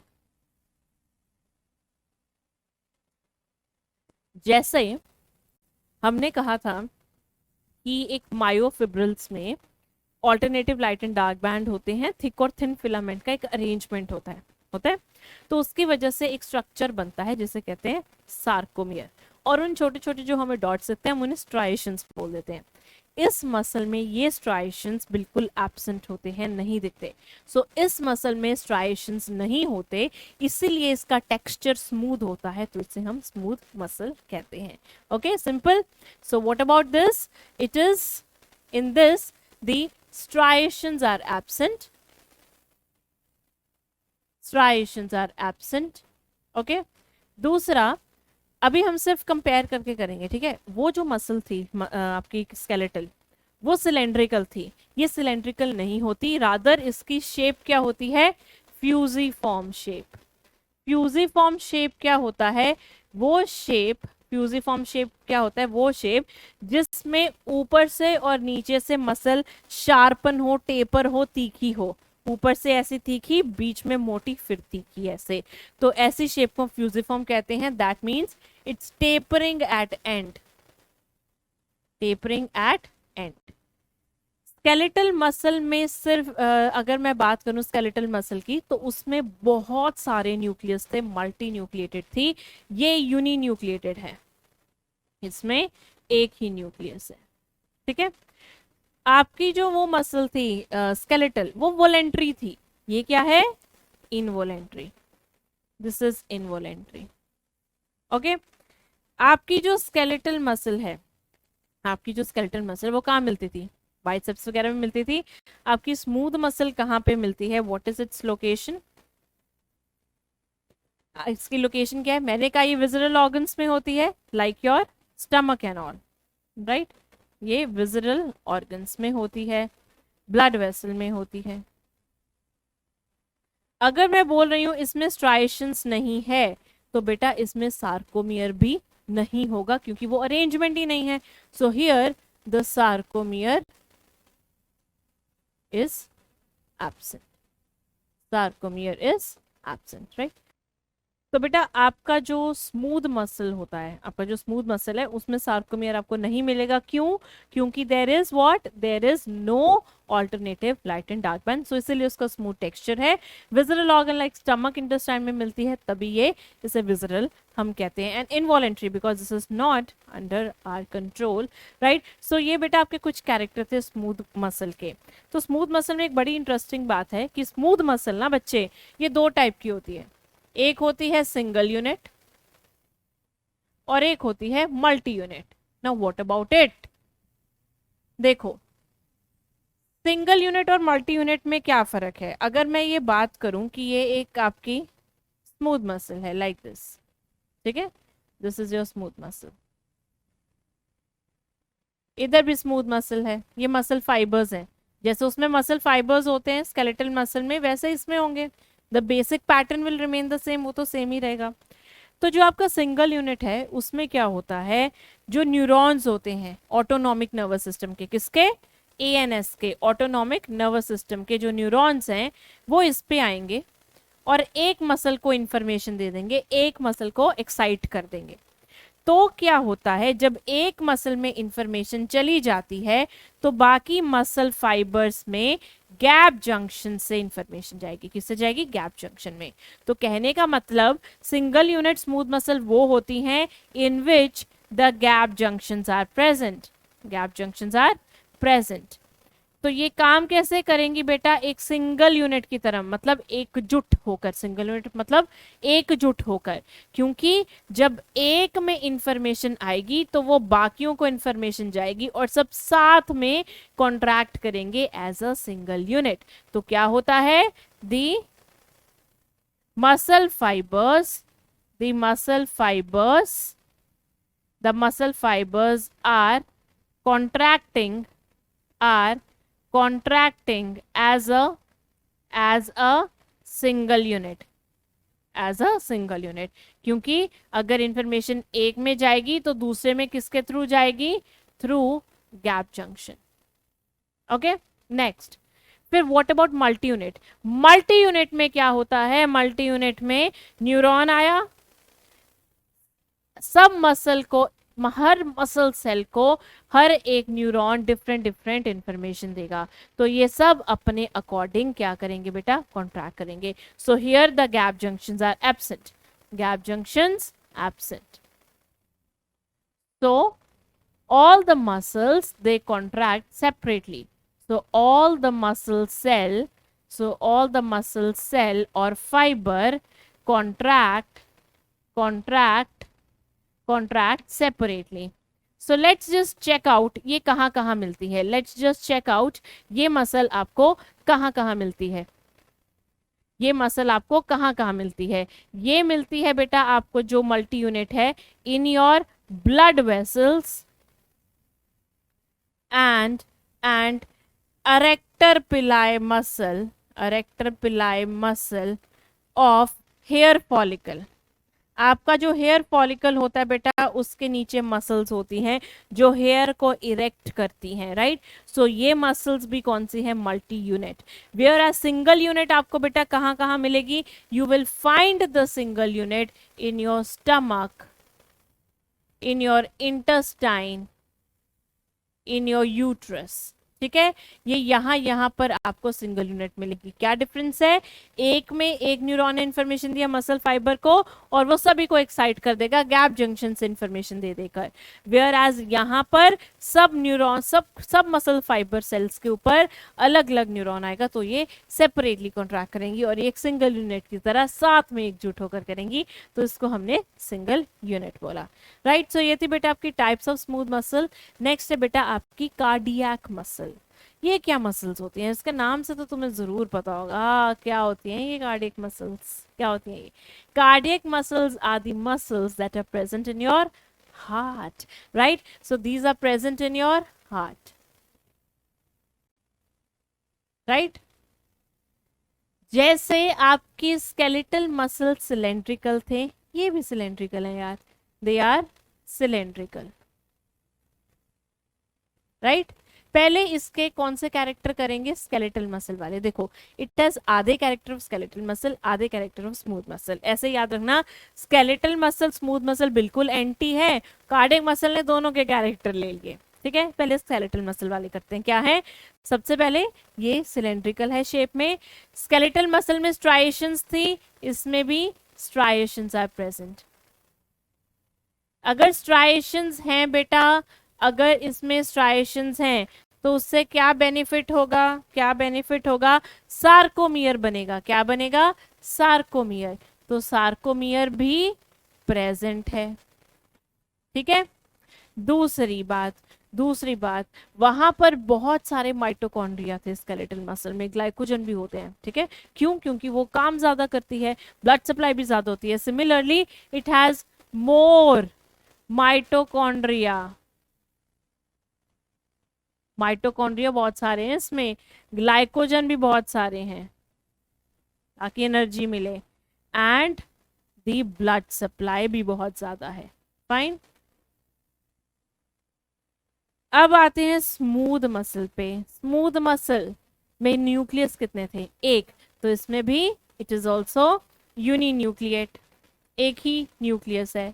जैसे हमने कहा था कि एक मायोफिब्रिल्स में alternative light and dark band होते हैं, थिक और थिन फिलामेंट का एक अरेंजमेंट होता है. तो उसकी वजह से एक स्ट्रक्चर बनता है जिसे कहते हैं सार्कोमियर. और उन छोटे छोटे जो हमें डॉट्स दिखते हैं हम उन्हें स्ट्राइएशंस बोल देते हैं. इस मसल में ये स्ट्राइएशंस बिल्कुल एब्सेंट होते हैं, नहीं दिखते. सो इस मसल में स्ट्राइएशंस नहीं होते, इसीलिए इसका टेक्सचर स्मूथ होता है, तो इसे हम स्मूथ मसल कहते हैं. Okay, simple. So what about this? It is in this the striations are absent. Striations are absent. Okay. दूसरा, अभी हम सिर्फ कंपेयर करके करेंगे, ठीक है. वो जो मसल थी आपकी स्केलेटल, वो सिलेंड्रिकल थी. ये सिलेंड्रिकल नहीं होती, रादर इसकी शेप क्या होती है? Fusiform shape. फ्यूजीफॉर्म शेप क्या होता है? वो शेप, फ्यूजीफॉर्म शेप क्या होता है? वो शेप जिसमें ऊपर से और नीचे से मसल शार्पन हो, टेपर हो, तीखी हो. ऊपर से ऐसी तीखी, बीच में मोटी, फिर तीखी, ऐसे. तो ऐसी शेप को फ्यूजीफॉर्म कहते हैं. That means it's tapering at end. Tapering at end. Skeletal muscle में सिर्फ अगर मैं बात करूं स्केलेटल मसल की, तो उसमें बहुत सारे न्यूक्लियस थे, मल्टी न्यूक्लिएटेड थी. ये यूनी न्यूक्लिएटेड है, इसमें एक ही न्यूक्लियस है. ठीक है. आपकी जो वो मसल थी स्केलेटल, वो वोलेंट्री थी. ये क्या है? Involuntary. This is involuntary. Okay. आपकी जो स्केलेटल मसल है, आपकी जो स्केलेटल मसल वो कहाँ मिलती थी? बाइसेप्स वगैरह में मिलती थी. आपकी स्मूथ मसल कहाँ पे मिलती है? What is its location? इसकी लोकेशन क्या है? मैंने कहा ये विजरल ऑर्गन्स में होती है, like your stomach and all, right. ये विजरल ऑर्गन्स में होती है, ब्लड वेसल में होती है. अगर मैं बोल रही हूं इसमें स्ट्राइएशंस नहीं है, तो बेटा इसमें सार्कोमियर भी नहीं होगा, क्योंकि वो अरेंजमेंट ही नहीं है. सो here the sarcomere is absent. Sarcomere is absent, right? तो बेटा आपका जो स्मूथ मसल होता है, आपका जो स्मूथ मसल है उसमें सार्कोमियर आपको नहीं मिलेगा। क्यों? क्योंकि there is what, there is no alternative light and dark band, so इसीलिए उसका स्मूथ टेक्सचर है। Visceral organ like stomach intestine में मिलती है, तभी ये इसे विजरल हम कहते हैं। And involuntary because this is not under our control, right. So ये बेटा आपके कुछ कैरेक्टर थे स्मूथ मसल के। तो स्मूथ मसल में एक बड़ी इंटरेस्टिंग बात है कि स्मूथ मसल ना बच्चे ये दो टाइप की होती है, एक होती है सिंगल यूनिट और एक होती है multi unit. Now what about it? देखो सिंगल यूनिट और मल्टी यूनिट में क्या फर्क है। अगर मैं ये बात करूं कि ये एक आपकी स्मूथ मसल है लाइक दिस, ठीक है, this is your smooth muscle, इधर भी स्मूथ मसल है, ये मसल फाइबर्स हैं, जैसे उसमें मसल फाइबर्स होते हैं स्केलेटल मसल में वैसे इसमें होंगे। The basic pattern will remain the same, वो तो सेम ही रहेगा। तो जो आपका सिंगल यूनिट है उसमें क्या होता है, जो न्यूरॉन्स होते हैं ऑटोनॉमिक नर्वस सिस्टम के, किसके? एएनएस के, ऑटोनॉमिक नर्वस सिस्टम के जो न्यूरॉन्स हैं वो इस पे आएंगे और एक मसल को इंफॉर्मेशन दे देंगे, एक मसल को एक्साइट कर देंगे। तो क्या होता है, जब एक मसल में इंफॉर्मेशन चली जाती है तो बाकी मसल फाइबर्स में गैप जंक्शन से इंफॉर्मेशन जाएगी। किससे जाएगी? गैप जंक्शन में। तो कहने का मतलब सिंगल यूनिट स्मूथ मसल वो होती हैं in which the gap junctions are present, gap junctions are present. तो ये काम कैसे करेंगी बेटा? एक सिंगल यूनिट की तरह, मतलब एकजुट होकर, सिंगल यूनिट मतलब एकजुट होकर, क्योंकि जब एक में इंफॉर्मेशन आएगी तो वो बाकियों को इंफॉर्मेशन जाएगी और सब साथ में कॉन्ट्रैक्ट करेंगे एज अ सिंगल यूनिट। तो क्या होता है? The muscle fibres, the muscle fibres, the muscle fibres are contracting, are contracting as a single unit, as a single unit। क्योंकि अगर इंफॉर्मेशन एक में जाएगी तो दूसरे में किसके थ्रू जाएगी? Through gap junction. Okay, next. फिर what about multi unit? Multi unit में क्या होता है? मल्टी यूनिट में न्यूरॉन आया, सब मसल को, हर मसल सेल को हर एक न्यूरॉन डिफरेंट डिफरेंट इंफॉर्मेशन देगा, तो ये सब अपने अकॉर्डिंग क्या करेंगे बेटा? कॉन्ट्रैक्ट करेंगे। So here the gap junctions are absent, gap junctions absent. So all the muscles they contract separately, so all the muscle cell, so all the muscle cell or fiber contract separately। so let's just check out ये कहाँ कहाँ मिलती है। let's just check out ये muscle आपको कहाँ कहाँ मिलती है, ये मसल आपको कहाँ कहाँ मिलती है। ये मिलती है बेटा आपको जो मल्टी यूनिट है in your blood vessels and arrector pili muscle of hair follicle। आपका जो हेयर फॉलिकल होता है बेटा उसके नीचे मसल्स होती हैं जो हेयर को इरेक्ट करती हैं, राइट। सो ये मसल्स भी कौन सी है? Multi unit. Whereas single unit आपको बेटा कहाँ कहाँ मिलेगी? You will find the single unit in your stomach, in your intestine, in your uterus, ठीक है। ये यहाँ पर आपको सिंगल यूनिट मिलेगी। क्या डिफरेंस है? एक में एक न्यूरॉन ने इंफॉर्मेशन दिया मसल फाइबर को और वो सभी को एक्साइट कर देगा गैप जंक्शन से इंफॉर्मेशन दे देकर। वेयर एज यहाँ पर सब न्यूरॉन, सब मसल फाइबर सेल्स के ऊपर अलग अलग न्यूरॉन आएगा, तो ये सेपरेटली कॉन्ट्रैक्ट करेंगी और एक सिंगल यूनिट की तरह साथ में एकजुट होकर करेंगी, तो इसको हमने सिंगल यूनिट बोला, राइट। सो ये थी बेटा आपकी types of smooth muscle. Next है बेटा आपकी कार्डियक मसल। ये क्या मसल्स होती हैं? इसके नाम से तो तुम्हें जरूर पता होगा क्या होती हैं ये कार्डियक मसल्स। क्या होती हैं ये? Cardiac muscles are the muscles that are present in your heart, right. So these are present in your heart, right. जैसे आपकी स्केलेटल मसल सिलेंड्रिकल थे, ये भी सिलेंड्रिकल है यार, दे आर सिलेंड्रिकल, राइट। पहले इसके कौन से कैरेक्टर करेंगे, स्केलेटल मसल वाले। देखो इट हैज आधे कैरेक्टर ऑफ स्केलेटल मसल, आधे कैरेक्टर ऑफ स्मूथ मसल, ऐसे याद रखना। स्केलेटल मसल स्मूथ मसल बिल्कुल एंटी है, कार्डियक मसल ने दोनों के कैरेक्टर ले लिए। ठीक है, पहले स्केलेटल मसल वाले करते हैं। क्या है, सबसे पहले ये सिलेंड्रिकल है शेप में, स्केलेटल मसल में स्ट्राइएशंस थी, इसमें भी स्ट्राइएशंस आर प्रेजेंट। अगर स्ट्राइएशंस हैं बेटा, अगर इसमें स्ट्राइएशंस हैं तो उससे क्या बेनिफिट होगा, क्या बेनिफिट होगा, सार्कोमियर बनेगा। क्या बनेगा, सार्कोमियर। तो सार्कोमियर भी प्रेजेंट है। ठीक है, दूसरी बात वहां पर बहुत सारे माइटोकॉन्ड्रिया थे स्केलेटल मसल में, ग्लाइकोजन भी होते हैं। ठीक है, क्यों, क्योंकि वो काम ज्यादा करती है, ब्लड सप्लाई भी ज्यादा होती है। Similarly it has more mitochondria, mitochondria बहुत सारे हैं इसमें, ग्लाइकोजन भी बहुत सारे हैं ताकि एनर्जी मिले, एंड दी ब्लड सप्लाई भी बहुत ज्यादा है। फाइन, अब आते हैं स्मूथ मसल पे। स्मूथ मसल में न्यूक्लियस कितने थे, एक, तो इसमें भी इट इज ऑल्सो यूनिन्यूक्लिएट, एक ही न्यूक्लियस है।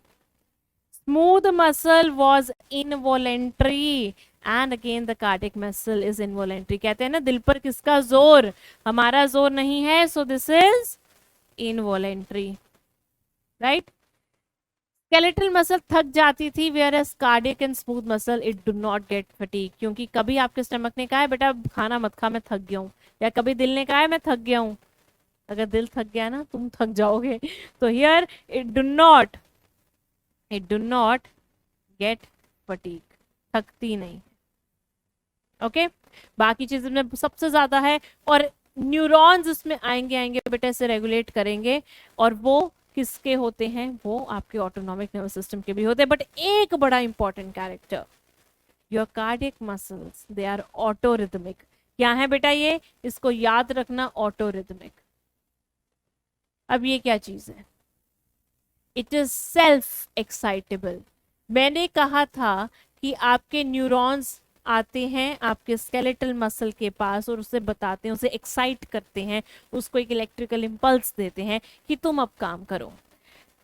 Smooth muscle was involuntary and again the cardiac muscle is involuntary. कहते हैं ना दिल पर किसका जोर, हमारा जोर नहीं है, so this is involuntary, right. Skeletal muscle थक जाती थी, whereas cardiac and smooth muscle it do not get fatigue. क्योंकि कभी आपके स्टमक ने कहा है बेटा खाना मत खा मैं थक गया हूँ, या कभी दिल ने कहा है मैं थक गया हूँ। अगर दिल थक गया ना तुम थक जाओगे। तो here it do not get fatigue, थकती नहीं। ओके, बाकी चीजें में सबसे ज्यादा है, और न्यूरॉन्स इसमें आएंगे बेटा इसे रेगुलेट करेंगे, और वो किसके होते हैं, वो आपके ऑटोनॉमिक नर्वस सिस्टम के भी होते हैं। बट एक बड़ा important character, your cardiac muscles they are autorhythmic. क्या है बेटा ये, इसको याद रखना, ऑटोरिथमिक। अब ये क्या चीज है, इट इज सेल्फ एक्साइटेबल। मैंने कहा था कि आपके न्यूरॉन्स आते हैं आपके स्केलेटल मसल के पास और उसे बताते हैं, उसे एक्साइट करते हैं, उसको एक इलेक्ट्रिकल इंपल्स देते हैं कि तुम अब काम करो।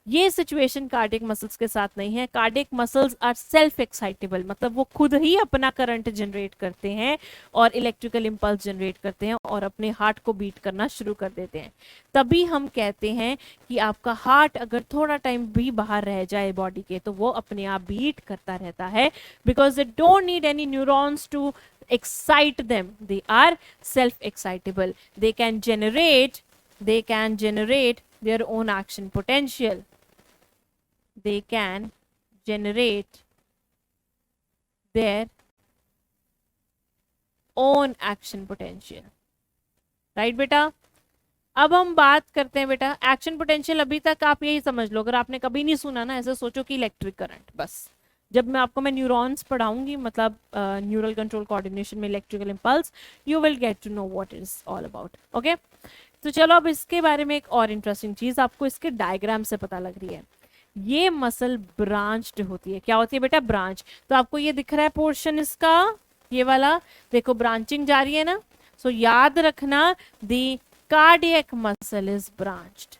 ये सिचुएशन कार्डियक मसल्स के साथ नहीं है। Cardiac muscles are self excitable, मतलब वो खुद ही अपना करंट जनरेट करते हैं और इलेक्ट्रिकल इंपल्स जनरेट करते हैं और अपने हार्ट को बीट करना शुरू कर देते हैं। तभी हम कहते हैं कि आपका हार्ट अगर थोड़ा टाइम भी बाहर रह जाए बॉडी के तो वो अपने आप बीट करता रहता है, because they don't need any neurons to excite them, they are self excitable, they can generate their own action potential, they can generate their own action potential, right बेटा। अब हम बात करते हैं बेटा एक्शन पोटेंशियल। अभी तक आप यही समझ लो, अगर आपने कभी नहीं सुना ना ऐसे सोचो कि इलेक्ट्रिक करंट, बस जब मैं न्यूरॉन्स पढ़ाऊंगी, मतलब न्यूरल कंट्रोल कोऑर्डिनेशन में electrical impulse, you will get to know what is all about. Okay, तो चलो अब इसके बारे में एक और इंटरेस्टिंग चीज आपको इसके डायग्राम से पता लग रही है। ये मसल ब्रांच्ड होती है। क्या होती है बेटा, ब्रांच। तो आपको ये दिख रहा है पोर्शन इसका, ये वाला देखो ब्रांचिंग जा रही है ना। सो याद रखना, the cardiac muscle is branched,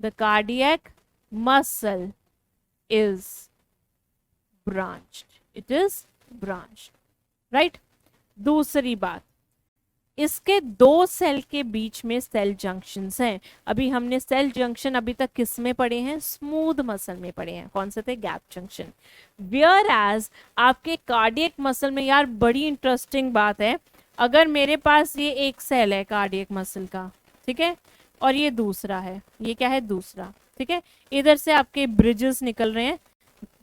the cardiac muscle is branched, it is branched, right। दूसरी बात, इसके दो सेल के बीच में सेल जंक्शंस हैं। अभी हमने सेल जंक्शन अभी तक किस में पढ़े हैं, स्मूथ मसल में पढ़े हैं। कौन से थे, गैप जंक्शन। वेयर एज आपके कार्डियक मसल में, यार बड़ी इंटरेस्टिंग बात है, अगर मेरे पास ये एक सेल है कार्डियक मसल का, ठीक है, और ये दूसरा है, ये क्या है, दूसरा, ठीक है, इधर से आपके ब्रिजेस निकल रहे हैं।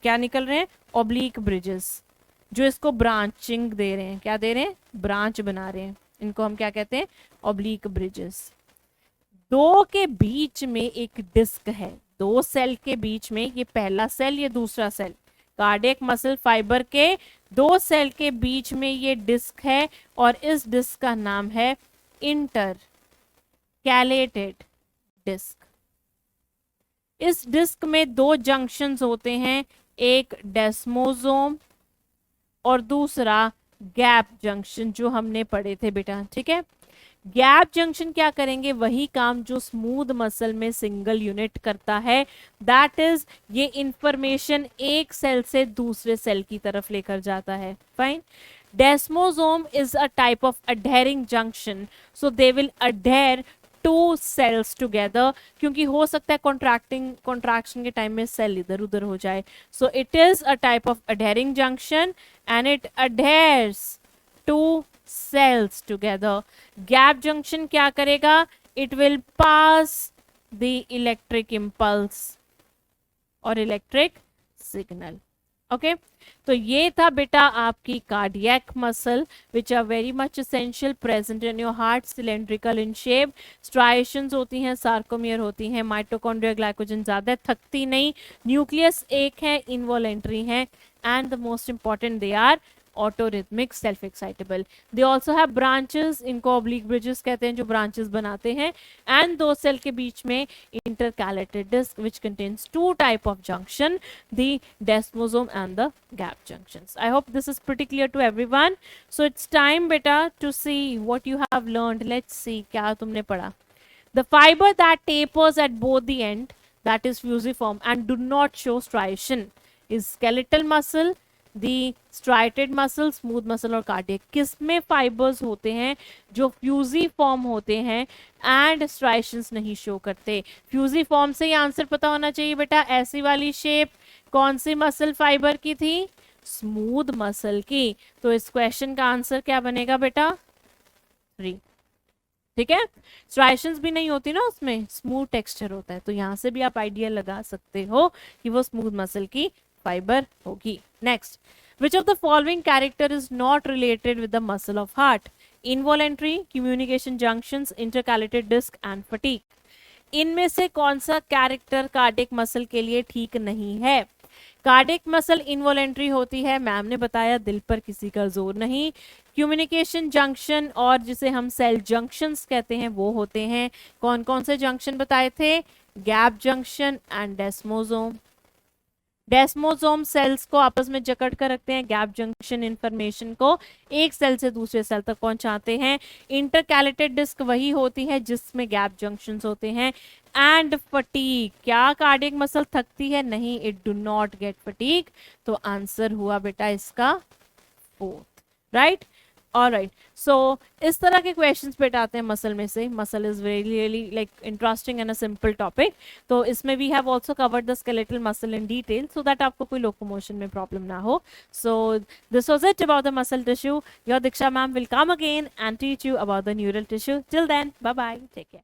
क्या निकल रहे हैं, ऑब्लिक ब्रिजेस, जो इसको ब्रांचिंग दे रहे हैं। क्या दे रहे हैं, ब्रांच बना रहे हैं। इनको हम क्या कहते हैं, ऑब्लिक ब्रिजेस। दो के बीच में एक डिस्क है, दो सेल के बीच में, ये पहला सेल ये दूसरा सेल, कार्डियक मसल फाइबर के दो सेल के बीच में ये डिस्क है, और इस डिस्क का नाम है इंटरकैलेटेड डिस्क। इस डिस्क में दो जंक्शंस होते हैं, एक डेस्मोसोम और दूसरा गैप जंक्शन जो हमने पढ़े थे बेटा, ठीक है। गैप जंक्शन क्या करेंगे, वही काम जो स्मूथ मसल में सिंगल यूनिट करता है, दैट इज ये इंफॉर्मेशन एक सेल से दूसरे सेल की तरफ लेकर जाता है, fine. Desmosome is a type of adhering junction, so they will adhere to cells together, क्योंकि हो सकता है कॉन्ट्रैक्शन के टाइम में सेल इधर उधर हो जाए, so it is a type of adhering junction and it adheres to cells together. Gap junction क्या करेगा, it will pass the electric impulse और इलेक्ट्रिक सिग्नल, ओके। तो ये था बेटा आपकी cardiac muscle which are very much essential, present in your heart, cylindrical in shape, striations होती हैं, सार्कोमियर होती हैं, माइटोकॉन्ड्रिया ग्लाइकोजन ज्यादा थकती नहीं, न्यूक्लियस एक है, इनवॉलेंट्री है, and the most important they are autorhythmic, self excitable. They also have branches, इनको ऑब्लिक ब्रिजेस कहते हैं जो ब्रांचेस बनाते हैं, एंड दो सेल के बीच में intercalated disc which contains two type of junction, the desmosome and the gap junctions. I hope this is pretty clear to everyone. So it's time beta to see what you have learned. Let's see क्या तुमने पढ़ा। The fiber that tapers at both the end, that is fusiform and do not show striation, is skeletal muscle, the striated muscle, smooth muscle और cardiac. किसमें fibres होते हैं जो Fuji form होते हैं एंड स्ट्राइशंस नहीं शो करते। Fuji form से ही आंसर पता होना चाहिए बेटा, ऐसी वाली शेप कौन सी मसल फाइबर की थी, स्मूथ मसल की। तो इस क्वेश्चन का आंसर क्या बनेगा बेटा, 3, ठीक है। स्ट्राइशंस भी नहीं होती ना उसमें, स्मूथ टेक्सचर होता है, तो यहाँ से भी आप आइडिया लगा सकते हो कि वो स्मूथ मसल की फाइबर होगी। Next, which of the following character is not related with the muscle of heart? Involuntary, communication junctions, intercalated disc and fatigue. इनमें से कौन सा कैरेक्टर कार्डियक मसल के लिए ठीक नहीं है? कार्डियक मसल इनवॉलेंट्री होती है, मैम ने बताया, दिल पर किसी का जोर नहीं। कम्युनिकेशन जंक्शन और जिसे हम सेल जंक्शंस कहते हैं वो होते हैं, कौन कौन से जंक्शन बताए थे, गैप जंक्शन एंड डेस्मोसोम। डेस्मोसोम सेल्स को आपस में जकड़ कर रखते हैं, गैप जंक्शन इंफॉर्मेशन को एक सेल से दूसरे सेल तक पहुंचाते हैं। इंटरकैलेटेड डिस्क वही होती है जिसमें गैप जंक्शंस होते हैं। एंड फटीग, क्या कार्डियक मसल थकती है? नहीं, it do not get fatigue. तो आंसर हुआ बेटा इसका 4th, राइट। ऑलराइट, सो इस तरह के क्वेश्चंस बेटा आते हैं मसल में से। Muscle is very really like interesting and a simple topic. तो इसमें we have also covered the skeletal muscle in detail so that आपको कोई लोकोमोशन में प्रॉब्लम ना हो। So this was it about the muscle tissue. Your Diksha ma'am will come again and teach you about the neural tissue. Till then, bye bye, take care.